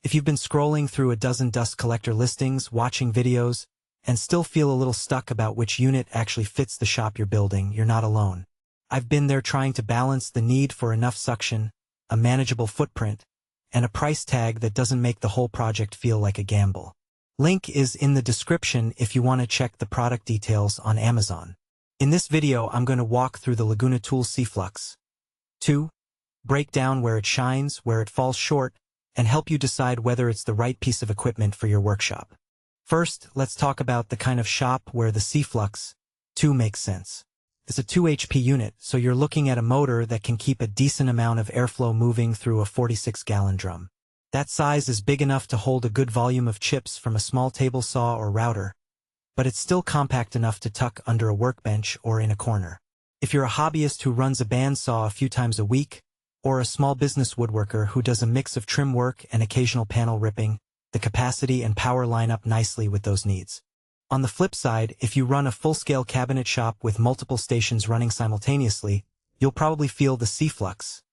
If you've been scrolling through a dozen dust collector listings, watching videos, and still feel a little stuck about which unit actually fits the shop you're building, you're not alone. I've been there trying to balance the need for enough suction, a manageable footprint, and a price tag that doesn't make the whole project feel like a gamble. Link is in the description if you want to check the product details on Amazon. In this video, I'm going to walk through the Laguna tool Flux 2, break down where it shines, where it falls short, and help you decide whether it's the right piece of equipment for your workshop. First, let's talk about the kind of shop where the Flux 2 makes sense. It's a 2 HP unit, so you're looking at a motor that can keep a decent amount of airflow moving through a 46-gallon drum. That size is big enough to hold a good volume of chips from a small table saw or router, but it's still compact enough to tuck under a workbench or in a corner. If you're a hobbyist who runs a bandsaw a few times a week, or a small business woodworker who does a mix of trim work and occasional panel ripping, the capacity and power line up nicely with those needs. On the flip side, if you run a full-scale cabinet shop with multiple stations running simultaneously, you'll probably feel the Flux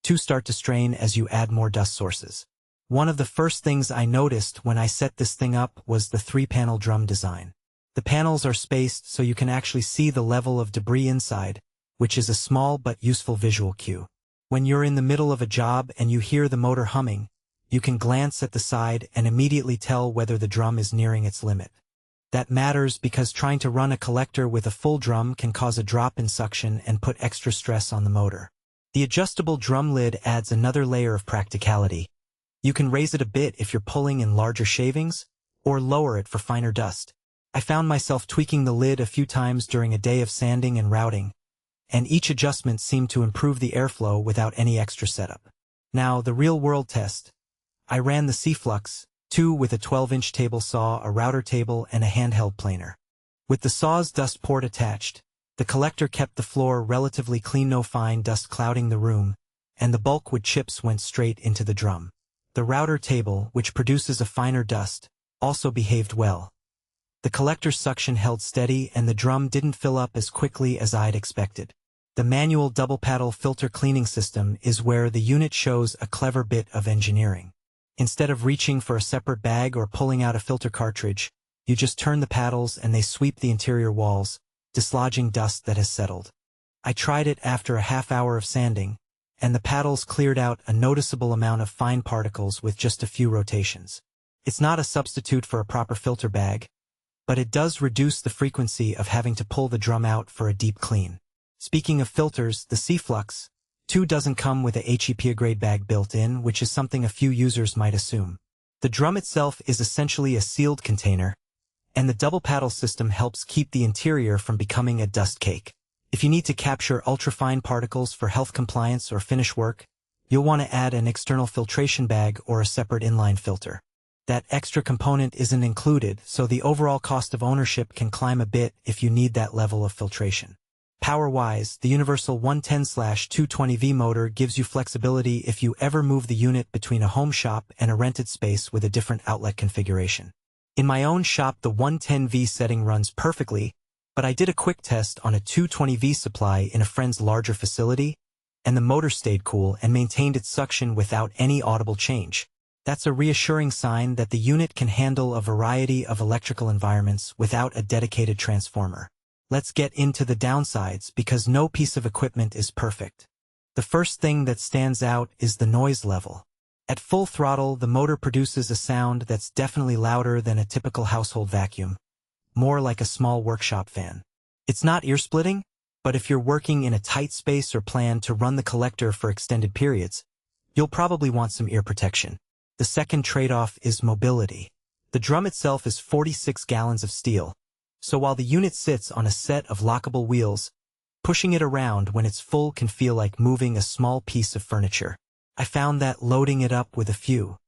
2 start to strain as you add more dust sources. One of the first things I noticed when I set this thing up was the 3-panel drum design. The panels are spaced so you can actually see the level of debris inside, which is a small but useful visual cue. When you're in the middle of a job and you hear the motor humming, you can glance at the side and immediately tell whether the drum is nearing its limit. That matters because trying to run a collector with a full drum can cause a drop in suction and put extra stress on the motor. The adjustable drum lid adds another layer of practicality. You can raise it a bit if you're pulling in larger shavings, or lower it for finer dust. I found myself tweaking the lid a few times during a day of sanding and routing, and each adjustment seemed to improve the airflow without any extra setup. Now, the real-world test. I ran the Flux 2 with a 12-inch table saw, a router table, and a handheld planer. With the saw's dust port attached, the collector kept the floor relatively clean, no fine dust clouding the room, and the bulkwood chips went straight into the drum. The router table, which produces a finer dust, also behaved well. The collector's suction held steady and the drum didn't fill up as quickly as I'd expected. The manual double-paddle filter cleaning system is where the unit shows a clever bit of engineering. Instead of reaching for a separate bag or pulling out a filter cartridge, you just turn the paddles and they sweep the interior walls, dislodging dust that has settled. I tried it after a half hour of sanding, and the paddles cleared out a noticeable amount of fine particles with just a few rotations. It's not a substitute for a proper filter bag, but it does reduce the frequency of having to pull the drum out for a deep clean. Speaking of filters, the Flux 2 doesn't come with a HEPA grade bag built in, which is something a few users might assume. The drum itself is essentially a sealed container, and the double paddle system helps keep the interior from becoming a dust cake. If you need to capture ultrafine particles for health compliance or finish work, you'll want to add an external filtration bag or a separate inline filter. That extra component isn't included, so the overall cost of ownership can climb a bit if you need that level of filtration. Power-wise, the universal 110/220V motor gives you flexibility if you ever move the unit between a home shop and a rented space with a different outlet configuration. In my own shop, the 110V setting runs perfectly, but I did a quick test on a 220V supply in a friend's larger facility, and the motor stayed cool and maintained its suction without any audible change. That's a reassuring sign that the unit can handle a variety of electrical environments without a dedicated transformer. Let's get into the downsides because no piece of equipment is perfect. The first thing that stands out is the noise level. At full throttle, the motor produces a sound that's definitely louder than a typical household vacuum, more like a small workshop fan. It's not ear-splitting, but if you're working in a tight space or plan to run the collector for extended periods, you'll probably want some ear protection. The second trade-off is mobility. The drum itself is 46 gallons of steel, so while the unit sits on a set of lockable wheels, pushing it around when it's full can feel like moving a small piece of furniture. I found that loading it up with a few